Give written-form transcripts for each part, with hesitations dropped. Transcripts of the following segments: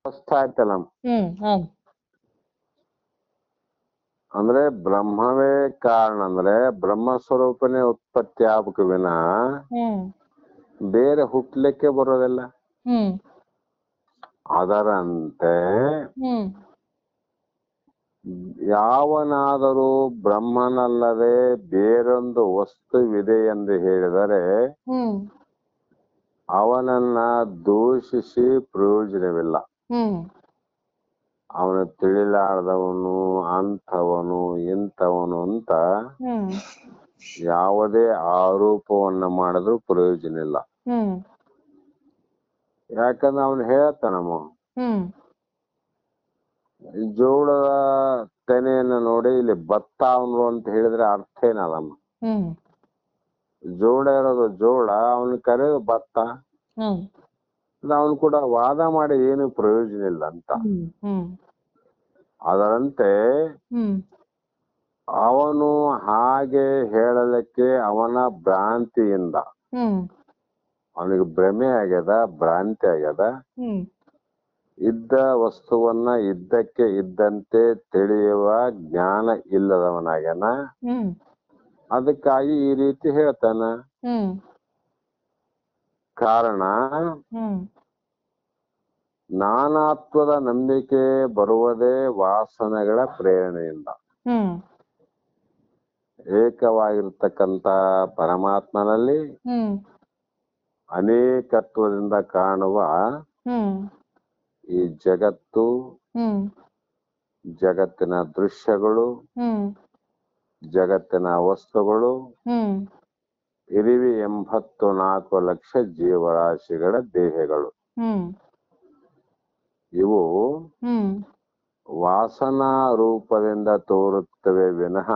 ಸ್ಪಷ್ಟ ಆಯ್ತಲ್ಲ. ಹೌದು. ಅಂದ್ರೆ ಬ್ರಹ್ಮವೇ ಕಾರಣ ಅಂದ್ರೆ ಬ್ರಹ್ಮ ಸ್ವರೂಪನೇ ಉತ್ಪತ್ತಿ ಆಗ್ಬೇಕು ವಿನಃ ಬೇರೆ ಹುಟ್ಲಿಕ್ಕೆ ಬರೋದಿಲ್ಲ. ಅದರಂತೆ ಯಾವನಾದರೂ ಬ್ರಹ್ಮನಲ್ಲದೆ ಬೇರೊಂದು ವಸ್ತುವಿದೆ ಎಂದು ಹೇಳಿದರೆ ಅವನನ್ನ ದೂಷಿಸಿ ಪ್ರಯೋಜನವಿಲ್ಲ. ಅವನು ತಿಳಿಲಾರದವನು, ಅಂಥವನು, ಇಂಥವನು ಅಂತ ಯಾವುದೇ ಆರೋಪವನ್ನ ಮಾಡಿದ್ರು ಪ್ರಯೋಜನ ಇಲ್ಲ. ಯಾಕಂದ್ರೆ ಅವನು ಹೇಳ್ತಾನಮ್ಮ, ಜೋಳದ ತೆನೆಯನ್ನ ನೋಡಿ ಇಲ್ಲಿ ಭತ್ತ ಅವನು ಅಂತ ಹೇಳಿದ್ರೆ ಅರ್ಥ ಏನದಮ್ಮ? ಜೋಳ ಇರೋದು ಜೋಳ, ಅವನು ಕರೆಯೋದು ಭತ್ತ. ಅವನು ಕೂಡ ವಾದ ಮಾಡಿ ಏನು ಪ್ರಯೋಜನ ಇಲ್ಲ ಅಂತ. ಅದರಂತೆ ಅವನು ಹಾಗೆ ಹೇಳಲಿಕ್ಕೆ ಅವನ ಭ್ರಾಂತಿಯಿಂದ, ಅವನಿಗೆ ಭ್ರಮೆ ಆಗ್ಯದ, ಭ್ರಾಂತಿ ಆಗ್ಯದ. ಇದ್ದ ವಸ್ತುವನ್ನ ಇದ್ದಕ್ಕೆ ಇದ್ದಂತೆ ತಿಳಿಯುವ ಜ್ಞಾನ ಇಲ್ಲದವನಾಗ್ಯಾನ. ಅದಕ್ಕಾಗಿ ಈ ರೀತಿ ಹೇಳ್ತಾನ. ಕಾರಣ ನಾನಾತ್ವದ ನಂಬಿಕೆ ಬರುವುದೇ ವಾಸನೆಗಳ ಪ್ರೇರಣೆಯಿಂದ. ಏಕವಾಗಿರ್ತಕ್ಕಂಥ ಪರಮಾತ್ಮನಲ್ಲಿ ಅನೇಕತ್ವದಿಂದ ಕಾಣುವ ಈ ಜಗತ್ತು, ಜಗತ್ತಿನ ದೃಶ್ಯಗಳು, ಜಗತ್ತಿನ ವಸ್ತುಗಳು, ಇರಿವಿ 84 ಲಕ್ಷ ಜೀವರಾಶಿಗಳ ದೇಹಗಳು, ಇವು ವಾಸನಾ ರೂಪದಿಂದ ತೋರುತ್ತವೆ ವಿನಃ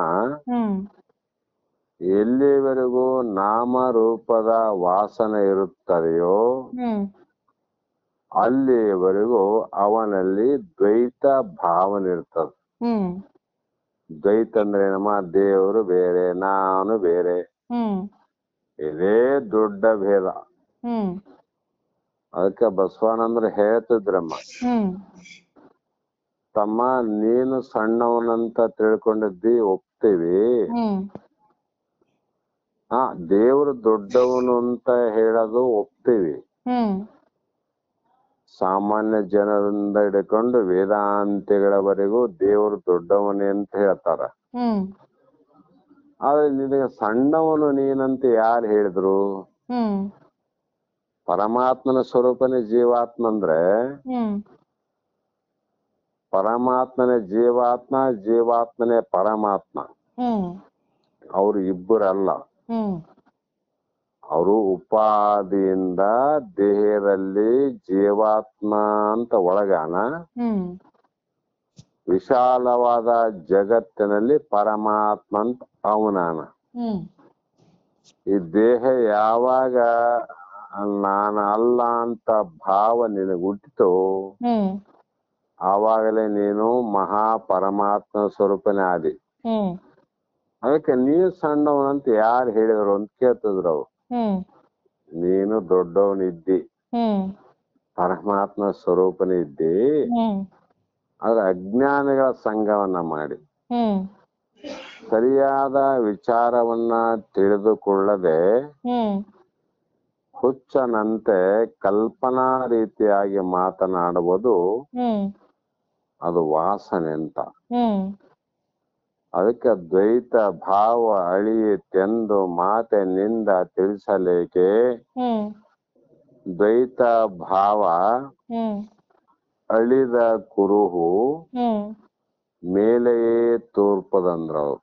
ಎಲ್ಲಿವರೆಗೂ ನಾಮರೂಪದ ವಾಸನೆ ಇರುತ್ತದೆಯೋ ಅಲ್ಲಿವರೆಗೂ ಅವನಲ್ಲಿ ದ್ವೈತ ಭಾವನೆ ಇರ್ತದೆ. ದ್ವೈತ ಅಂದ್ರೆ ನಮ್ಮ ದೇವರು ಬೇರೆ, ನಾನು ಬೇರೆ, ಇದೇ ದೊಡ್ಡ ಭೇದ. ಅದಕ್ಕೆ ಬಸವಾನಂದ್ರ ಹೇಳ್ತಿದ್ರಮ್ಮ, ತಮ್ಮ ನೀನು ಸಣ್ಣವನಂತ ತಿಳ್ಕೊಂಡಿದ್ದಿ ಒಪ್ತೀವಿ, ದೇವರು ದೊಡ್ಡವನು ಅಂತ ಹೇಳೋದು ಒಪ್ತೀವಿ. ಸಾಮಾನ್ಯ ಜನರಿಂದ ಹಿಡ್ಕೊಂಡು ವೇದಾಂತಿಗಳವರೆಗೂ ದೇವರು ದೊಡ್ಡವನೇ ಅಂತ ಹೇಳ್ತಾರ. ಆದ್ರೆ ನಿನಗೆ ಸಣ್ಣವನು ನೀನಂತ ಯಾರು ಹೇಳಿದ್ರು? ಪರಮಾತ್ಮನ ಸ್ವರೂಪನೇ ಜೀವಾತ್ಮ ಅಂದ್ರೆ ಪರಮಾತ್ಮನೇ ಜೀವಾತ್ಮ, ಜೀವಾತ್ಮನೇ ಪರಮಾತ್ಮ. ಅವರು ಇಬ್ಬರಲ್ಲ. ಅವರು ಉಪಾದಿಯಿಂದ ದೇಹದಲ್ಲಿ ಜೀವಾತ್ಮ ಅಂತ ಒಳಗಾನ, ವಿಶಾಲವಾದ ಜಗತ್ತಿನಲ್ಲಿ ಪರಮಾತ್ಮ ಅಂತ ಅವನಾನ. ಈ ದೇಹ ಯಾವಾಗ ನಾನು ಅಲ್ಲ ಅಂತ ಭಾವ ನಿನಗೆ ಹುಟ್ಟಿತು, ಆವಾಗಲೇ ನೀನು ಮಹಾ ಪರಮಾತ್ಮ ಸ್ವರೂಪನೇ ಆದಿ. ಅದಕ್ಕೆ ನೀನು ಸಣ್ಣವನಂತ ಯಾರು ಹೇಳಿದ್ರು ಅಂತ ಕೇಳ್ತಿದ್ರು ಅವ್ರು. ನೀನು ದೊಡ್ಡವನಿದ್ದಿ, ಪರಮಾತ್ಮ ಸ್ವರೂಪನಿದ್ದಿ. ಆದ್ರೆ ಅಜ್ಞಾನಿಗಳ ಸಂಘವನ್ನ ಮಾಡಿ ಸರಿಯಾದ ವಿಚಾರವನ್ನ ತಿಳಿದುಕೊಳ್ಳದೆ ಹುಚ್ಚನಂತೆ ಕಲ್ಪನಾ ರೀತಿಯಾಗಿ ಮಾತನಾಡುವುದು ಅದು ವಾಸನೆ ಅಂತ. ಅದಕ್ಕೆ ದ್ವೈತ ಭಾವ ಅಳಿಯಿತೆಂದು ಮಾತಿನಿಂದ ತಿಳಿಸಲೇಕೆ ದ್ವೈತ ಭಾವ ಅಳಿದ ಕುರುಹು ಮೇಲೆಯೇ ತೋರ್ಪದಂದ್ರವ್ರು.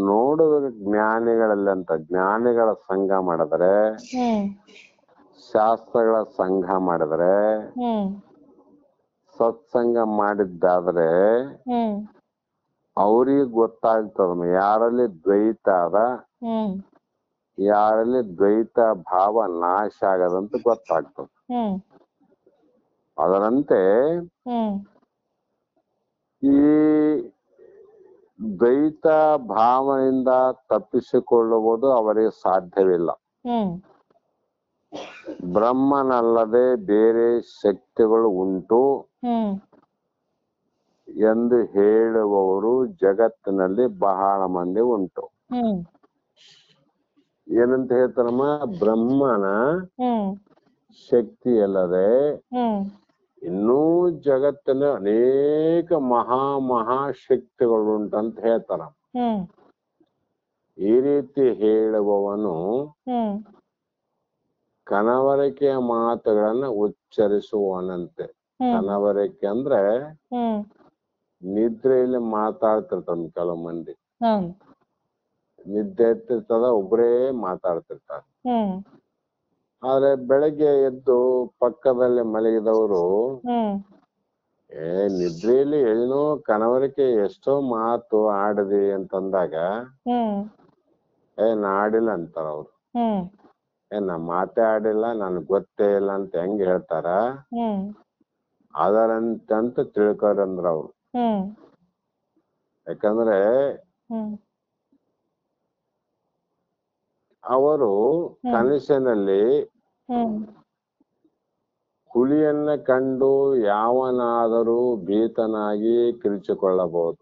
ನೋಡುವ ಜ್ಞಾನಿಗಳಲ್ಲಿ ಅಂತ ಜ್ಞಾನಿಗಳ ಸಂಘ ಮಾಡಿದ್ರೆ, ಶಾಸ್ತ್ರಗಳ ಸಂಘ ಮಾಡಿದ್ರೆ, ಸತ್ಸಂಗ ಮಾಡಿದ್ದಾದ್ರೆ ಅವ್ರಿಗೆ ಗೊತ್ತಾಗ್ತದ ಯಾರಲ್ಲಿ ದ್ವೈತ ಅದ, ಯಾರಲ್ಲಿ ದ್ವೈತ ಭಾವ ನಾಶ ಆಗದಂತ ಗೊತ್ತಾಗ್ತದ. ಅದರಂತೆ ಈ ದ್ವೈತ ಭಾವನೆಯಿಂದ ತಪ್ಪಿಸಿಕೊಳ್ಳುವುದು ಅವರಿಗೆ ಸಾಧ್ಯವಿಲ್ಲ. ಬ್ರಹ್ಮನಲ್ಲದೆ ಬೇರೆ ಶಕ್ತಿಗಳು ಉಂಟು ಎಂದು ಹೇಳುವವರು ಜಗತ್ತಿನಲ್ಲಿ ಬಹಳ ಮಂದಿ ಉಂಟು. ಏನಂತ ಹೇಳ್ತಾರಮ್ಮ? ಬ್ರಹ್ಮನ ಶಕ್ತಿ ಅಲ್ಲದೆ ಇನ್ನೂ ಜಗತ್ತಿನ ಅನೇಕ ಮಹಾಶಕ್ತಿಗಳುಂಟಂತ ಹೇಳ್ತಾರ. ಈ ರೀತಿ ಹೇಳುವವನು ಕನವರಿಕೆಯ ಮಾತುಗಳನ್ನ ಉಚ್ಚರಿಸುವವನಂತೆ. ಕನವರಿಕೆ ಅಂದ್ರೆ ನಿದ್ರೆಯಲ್ಲಿ ಮಾತಾಡ್ತಿರ್ತಾನ ಕೆಲವು ಮಂದಿ. ನಿದ್ದೆ ಎತ್ತಿರ್ತದ, ಒಬ್ಬರೇ ಮಾತಾಡ್ತಿರ್ತಾರ. ಆದ್ರೆ ಬೆಳಗ್ಗೆ ಎದ್ದು ಪಕ್ಕದಲ್ಲಿ ಮಲಗಿದವರು ನಿದ್ರೆಯಲ್ಲಿ ಏನೋ ಕನವರಿಕೆ ಎಷ್ಟೋ ಮಾತು ಆಡದಿ ಅಂತಂದಾಗ ನಾ ಆಡಿಲ್ಲ ಅಂತಾರ ಅವ್ರು. ನಾ ಮಾತೇ ಆಡಿಲ್ಲ, ನನ್ಗ್ ಗೊತ್ತೇ ಇಲ್ಲ ಅಂತ ಹೆಂಗ್ ಹೇಳ್ತಾರ? ಅದರಂತಂತ ತಿಳ್ಕೊರಂದ್ರ ಅವ್ರು. ಯಾಕಂದ್ರೆ ಅವರು ಕನಸಿನಲ್ಲಿ ಹುಲಿಯನ್ನ ಕಂಡು ಯಾವನಾದರೂ ಭೀತನಾಗಿ ಕಿರಿಚಿಕೊಳ್ಳಬಹುದು.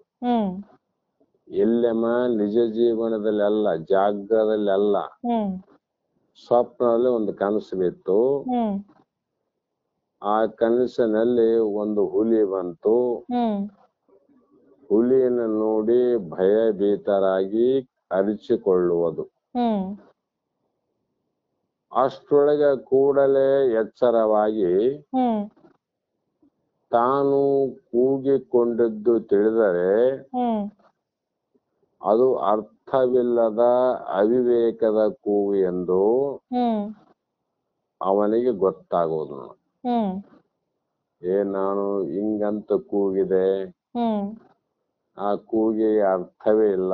ಎಲ್ಲೆಮ್ಮ ನಿಜ ಜೀವನದಲ್ಲಿ ಅಲ್ಲ, ಜಾಗದಲ್ಲಿ ಅಲ್ಲ, ಸ್ವಪ್ನದಲ್ಲಿ ಒಂದು ಕನಸು ಬಿತ್ತು. ಆ ಕನಸಿನಲ್ಲಿ ಒಂದು ಹುಲಿ ಬಂತು. ಹುಲಿಯನ್ನು ನೋಡಿ ಭಯಭೀತರಾಗಿ ಅರಿಚಿಕೊಳ್ಳುವುದು. ಅಷ್ಟರೊಳಗೆ ಕೂಡಲೇ ಎಚ್ಚರವಾಗಿ ತಾನು ಕೂಗಿಕೊಂಡಿದ್ದು ತಿಳಿದರೆ ಅದು ಅರ್ಥವಿಲ್ಲದ ಅವಿವೇಕದ ಕೂಗು ಎಂದು ಅವನಿಗೆ ಗೊತ್ತಾಗುವುದು. ನಾನು ಹಿಂಗಂತ ಕೂಗಿದೆ, ಆ ಕೂಗಿಗೆ ಅರ್ಥವೇ ಇಲ್ಲ,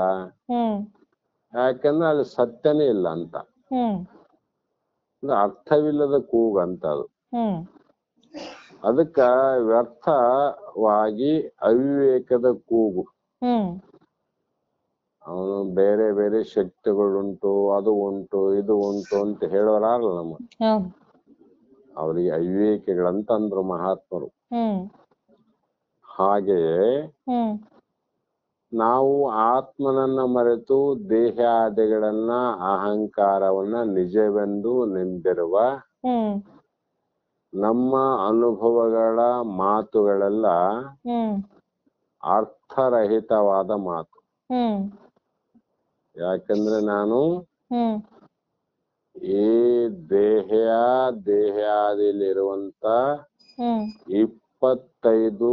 ಯಾಕಂದ್ರೆ ಅಲ್ಲಿ ಸತ್ಯನೇ ಇಲ್ಲ ಅಂತ. ಅರ್ಥವಿಲ್ಲದ ಕೂಗು ಅಂತ ಅದು. ಅದಕ್ಕ ವ್ಯರ್ಥವಾಗಿ ಅವಿವೇಕದ ಕೂಗು. ಅವನು ಬೇರೆ ಬೇರೆ ಶಕ್ತಿಗಳುಂಟು, ಅದು ಉಂಟು, ಇದು ಉಂಟು ಅಂತ ಹೇಳೋರಲ್ಲ ನಮ್ಮ. ಅವ್ರಿಗೆ ಅವಿವೇಕಿಗಳಂತಂದ್ರು ಮಹಾತ್ಮರು. ಹಾಗೆಯೇ ನಾವು ಆತ್ಮನನ್ನ ಮರೆತು ದೇಹಾದಿಗಳನ್ನ, ಅಹಂಕಾರವನ್ನ ನಿಜವೆಂದು ನಿಂದಿರುವ ನಮ್ಮ ಅನುಭವಗಳ ಮಾತುಗಳೆಲ್ಲ ಅರ್ಥರಹಿತವಾದ ಮಾತು. ಯಾಕಂದ್ರೆ ನಾನು ಈ ದೇಹಾದಿಲಿರುವಂತ 25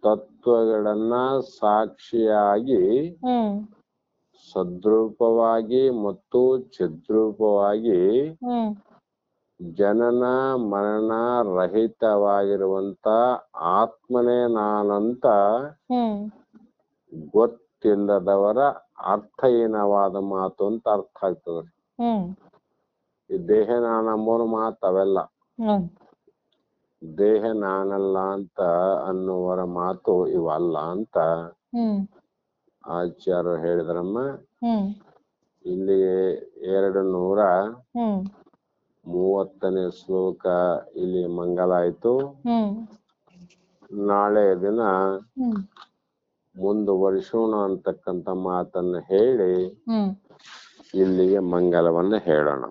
ತತ್ವಗಳನ್ನ ಸಾಕ್ಷಿಯಾಗಿ ಸದ್ರೂಪವಾಗಿ ಮತ್ತು ಚಿದ್ರೂಪವಾಗಿ ಜನನ ಮರಣ ರಹಿತವಾಗಿರುವಂತ ಆತ್ಮನೇ ನಾನಂತ ಗೊತ್ತಿಲ್ಲದವರ ಅರ್ಥಹೀನವಾದ ಮಾತು ಅಂತ ಅರ್ಥ ಆಗ್ತದೆ. ಈ ದೇಹ ನಾನಂಬೋನ ಮಾತು ಅವೆಲ್ಲ. ದೇಹ ನಾನಲ್ಲ ಅಂತ ಅನ್ನುವರ ಮಾತು ಇವಲ್ಲ ಅಂತ ಆಚಾರ್ಯರು ಹೇಳಿದ್ರಮ್ಮ. ಇಲ್ಲಿ 230ನೇ ಶ್ಲೋಕ ಇಲ್ಲಿ ಮಂಗಲ ಆಯ್ತು. ನಾಳೆ ದಿನ ಮುಂದುವರಿಸೋಣ ಅಂತಕ್ಕಂಥ ಮಾತನ್ನ ಹೇಳಿ ಇಲ್ಲಿಗೆ ಮಂಗಲವನ್ನ ಹೇಳೋಣ.